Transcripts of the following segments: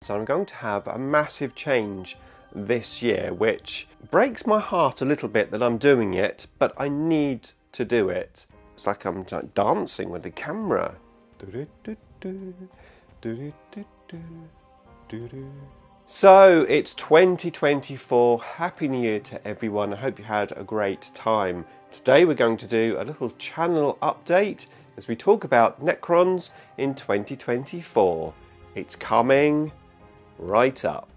So I'm going to have a massive change this year, which breaks my heart a little bit that I'm doing it, but I need to do it. It's like I'm dancing with the camera. So it's 2024. Happy New Year to everyone. I hope you had a great time. Today we're going to do a little channel update as we talk about Necrons in 2024. It's coming right up.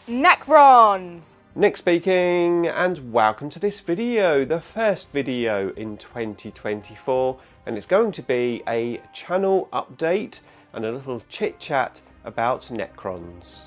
Necrons! Nick speaking, and welcome to this video, the first video in 2024, and it's going to be a channel update and a little chit chat about Necrons.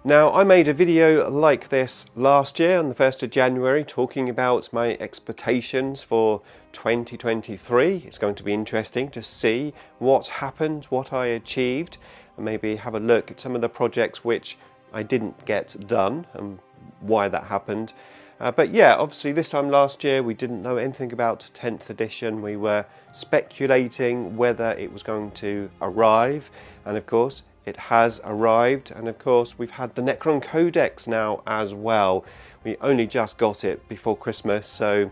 Now, I made a video like this last year on the 1st of January talking about my expectations for 2023. It's going to be interesting to see what happened, what I achieved, and maybe have a look at some of the projects which I didn't get done and why that happened. But yeah, obviously this time last year we didn't know anything about 10th edition. We were speculating whether it was going to arrive, and of course it has arrived, and of course we've had the Necron Codex now as well. We only just got it before Christmas, so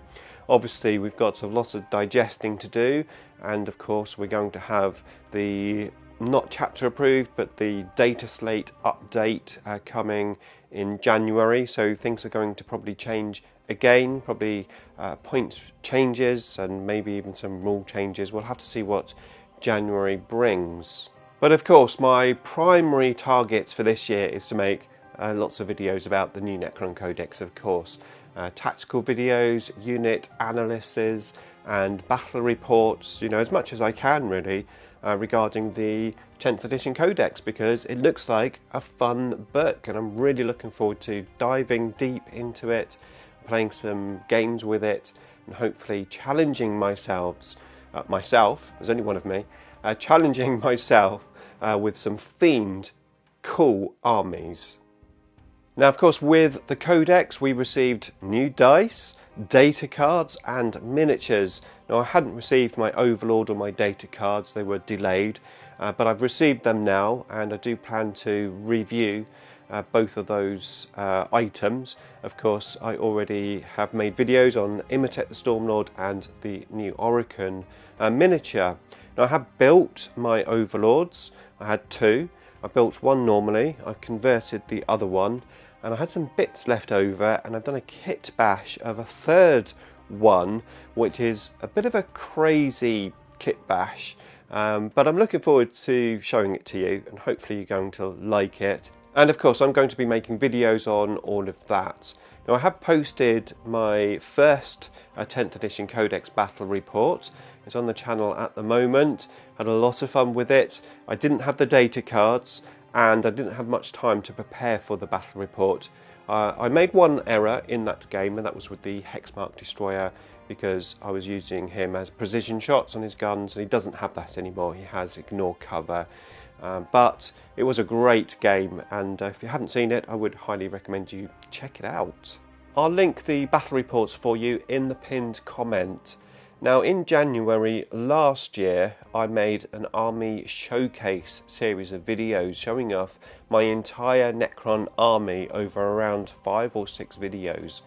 obviously we've got a lot of digesting to do, and of course we're going to have the not chapter approved but the data slate update coming in January, so things are going to probably change again, probably point changes and maybe even some rule changes. We'll have to see what January brings. But of course my primary targets for this year is to make lots of videos about the new Necron Codex, of course. Tactical videos, unit analyses and battle reports, you know, as much as I can really, regarding the 10th edition Codex, because it looks like a fun book and I'm really looking forward to diving deep into it, playing some games with it and hopefully challenging myself, there's only one of me, challenging myself with some themed cool armies. Now, of course, with the Codex we received new dice, data cards and miniatures. Now, I hadn't received my Overlord or my data cards, they were delayed, but I've received them now and I do plan to review both of those items. Of course, I already have made videos on Imitate the Stormlord and the new Oricon miniature. Now, I have built my Overlords. I had two. I built one normally, I converted the other one, and I had some bits left over, and I've done a kit bash of a third one, which is a bit of a crazy kit bash, but I'm looking forward to showing it to you, and hopefully you're going to like it. And of course I'm going to be making videos on all of that. Now, I have posted my first 10th edition Codex battle report. It's on the channel at the moment. Had a lot of fun with it. I didn't have the data cards and I didn't have much time to prepare for the battle report. I made one error in that game, and that was with the Hexmark Destroyer, because I was using him as precision shots on his guns, and he doesn't have that anymore. He has ignore cover. But it was a great game, and if you haven't seen it, I would highly recommend you check it out. I'll link the battle reports for you in the pinned comment. Now, in January last year, I made an army showcase series of videos showing off my entire Necron army over around 5 or 6 videos.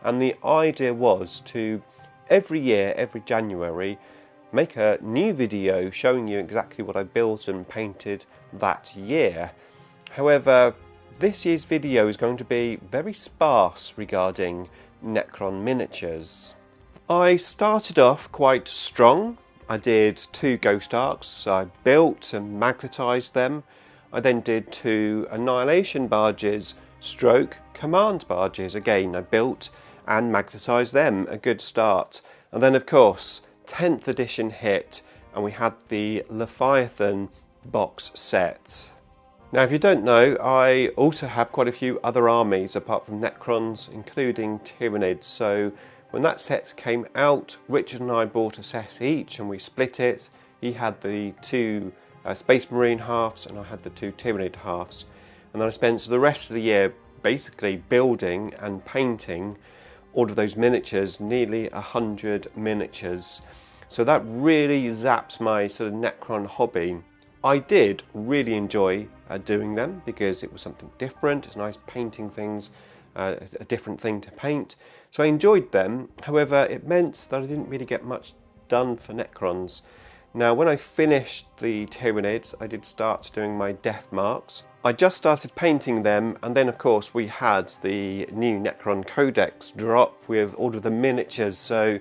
And the idea was to, every year, every January, make a new video showing you exactly what I built and painted that year. However, this year's video is going to be very sparse regarding Necron miniatures. I started off quite strong. I did 2 Ghost Arcs, so I built and magnetised them. I then did 2 Annihilation Barges, stroke Command Barges. Again, I built and magnetised them, a good start. And then of course, 10th edition hit, and we had the Leviathan box set. Now, if you don't know, I also have quite a few other armies apart from Necrons, including Tyranids. So when that set came out, Richard and I bought a set each and we split it. He had the 2 Space Marine halves and I had the 2 Tyranid halves. And then I spent the rest of the year basically building and painting all of those miniatures, nearly 100 miniatures. So that really zaps my sort of Necron hobby. I did really enjoy doing them because it was something different. It's nice painting things, a different thing to paint. So I enjoyed them. However, it meant that I didn't really get much done for Necrons. Now, when I finished the Tyranids, I did start doing my death marks. I just started painting them, and then of course we had the new Necron Codex drop with all of the miniatures, so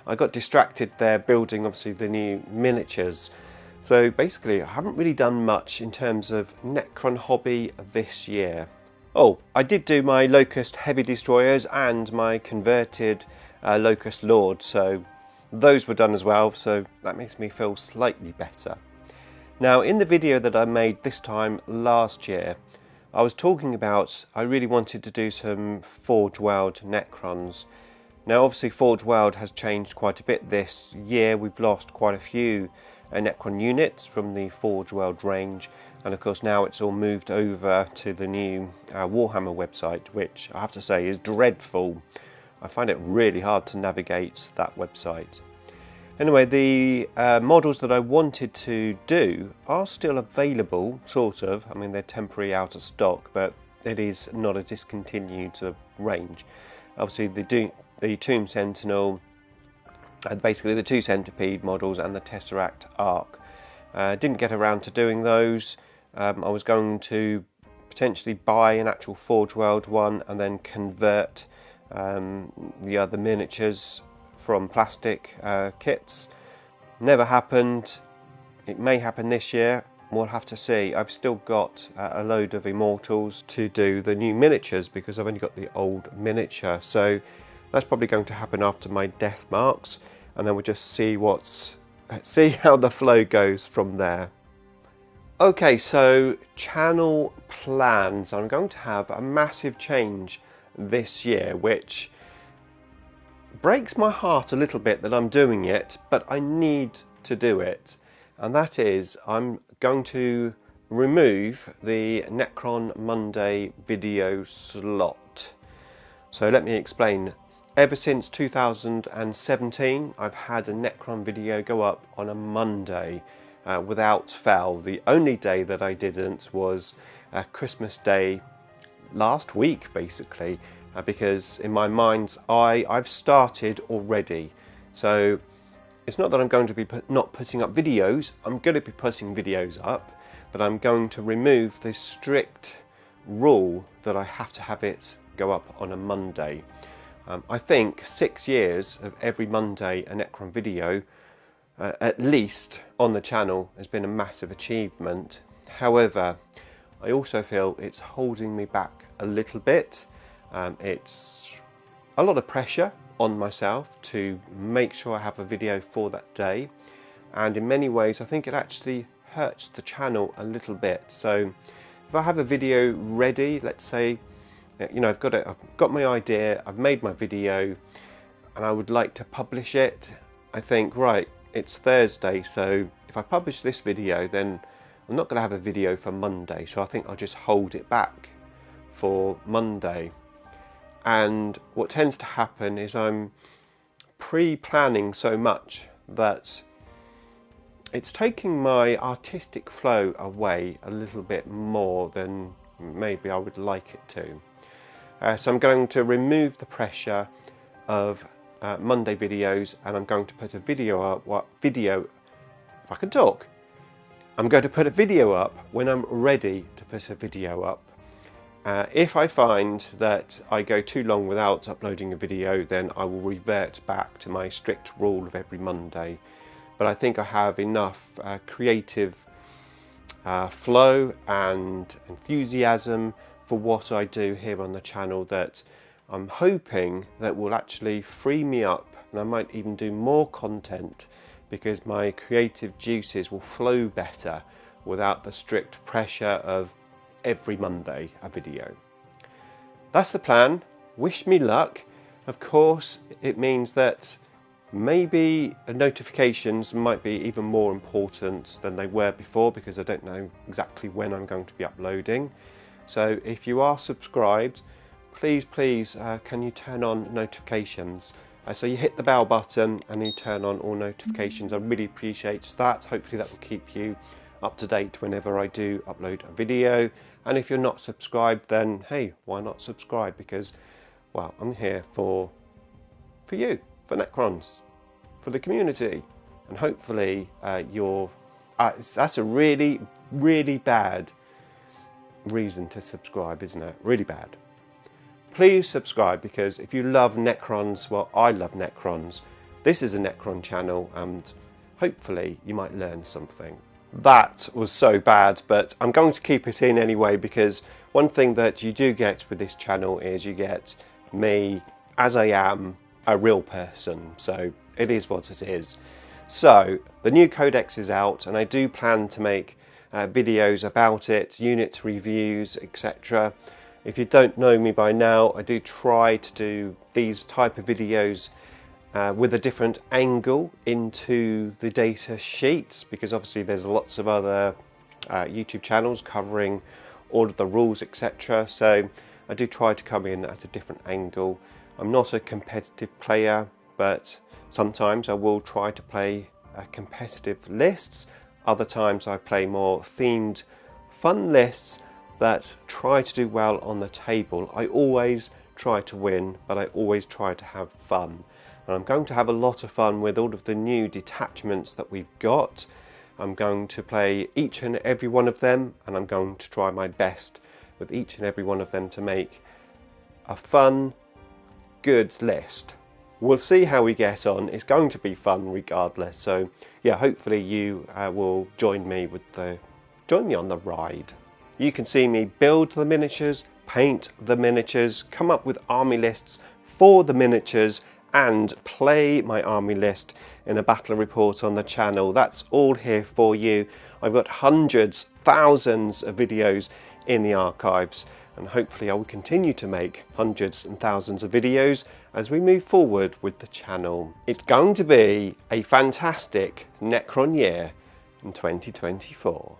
I got distracted there building obviously the new miniatures. So basically I haven't really done much in terms of Necron hobby this year. Oh, I did do my Locust Heavy Destroyers and my converted Locust Lord, so those were done as well, so that makes me feel slightly better. Now, in the video that I made this time last year, I was talking about I really wanted to do some Forge World Necrons. Now, obviously Forge World has changed quite a bit this year. We've lost quite a few Necron units from the Forge World range, and of course now it's all moved over to the new Warhammer website, which I have to say is dreadful. I find it really hard to navigate that website. Anyway, the models that I wanted to do are still available, sort of. I mean, they're temporarily out of stock, but it is not a discontinued sort of range. Obviously, the Tomb Sentinel, basically the two Centipede models and the Tesseract Arc. Didn't get around to doing those. I was going to potentially buy an actual Forge World one and then convert the other miniatures from plastic kits. Never happened. It may happen this year, we'll have to see. I've still got a load of Immortals to do the new miniatures because I've only got the old miniature, so that's probably going to happen after my death marks, and then we'll just see how the flow goes from there. Okay, so channel plans. I'm going to have a massive change this year, which breaks my heart a little bit that I'm doing it, but I need to do it, and that is I'm going to remove the Necron Monday video slot. So let me explain. Ever since 2017 I've had a Necron video go up on a Monday without fail. The only day that I didn't was Christmas Day last week, basically, because in my mind's eye I've started already. So it's not that I'm going to be not putting up videos. I'm going to be putting videos up, but I'm going to remove the strict rule that I have to have it go up on a Monday. I think 6 years of every Monday a Necron video at least on the channel has been a massive achievement. However, I also feel it's holding me back a little bit. It's a lot of pressure on myself to make sure I have a video for that day, and in many ways I think it actually hurts the channel a little bit. So if I have a video ready, let's say, you know, I've got my idea, I've made my video and I would like to publish it, I think, right, it's Thursday, so if I publish this video then I'm not going to have a video for Monday, so I think I'll just hold it back for Monday. And what tends to happen is I'm pre-planning so much that it's taking my artistic flow away a little bit more than maybe I would like it to. So I'm going to remove the pressure of Monday videos, and I'm going to put a video up. If I can talk, I'm going to put a video up when I'm ready to put a video up. If I find that I go too long without uploading a video, then I will revert back to my strict rule of every Monday. But I think I have enough creative flow and enthusiasm for what I do here on the channel that I'm hoping that will actually free me up, and I might even do more content because my creative juices will flow better without the strict pressure of every Monday a video. That's the plan. Wish me luck. Of course, it means that maybe notifications might be even more important than they were before, because I don't know exactly when I'm going to be uploading. So if you are subscribed, please can you turn on notifications? So you hit the bell button and you turn on all notifications. I really appreciate that. Hopefully that will keep you up to date whenever I do upload a video. And if you're not subscribed, then hey, why not subscribe? Because, well, I'm here for you, for Necrons, for the community, and hopefully that's a really, really bad reason to subscribe, isn't it? Really bad. Please subscribe, because if you love Necrons, well, I love Necrons. This is a Necron channel, and hopefully you might learn something. That was so bad, but I'm going to keep it in anyway, because one thing that you do get with this channel is you get me as I am, a real person. So it is what it is. So the new codex is out, and I do plan to make videos about it, unit reviews, etc. If you don't know me by now, I do try to do these type of videos with a different angle into the data sheets, because obviously there's lots of other YouTube channels covering all of the rules, etc. So I do try to come in at a different angle. I'm not a competitive player, but sometimes I will try to play competitive lists. Other times I play more themed, fun lists that try to do well on the table. I always try to win, but I always try to have fun. And I'm going to have a lot of fun with all of the new detachments that we've got. I'm going to play each and every one of them, and I'm going to try my best with each and every one of them to make a fun, good list. We'll see how we get on. It's going to be fun regardless. So yeah, hopefully you will join me on the ride. You can see me build the miniatures, paint the miniatures, come up with army lists for the miniatures, and play my army list in a battle report on the channel. That's all here for you. I've got hundreds, thousands of videos in the archives, and hopefully I will continue to make hundreds and thousands of videos as we move forward with the channel. It's going to be a fantastic Necron year in 2024.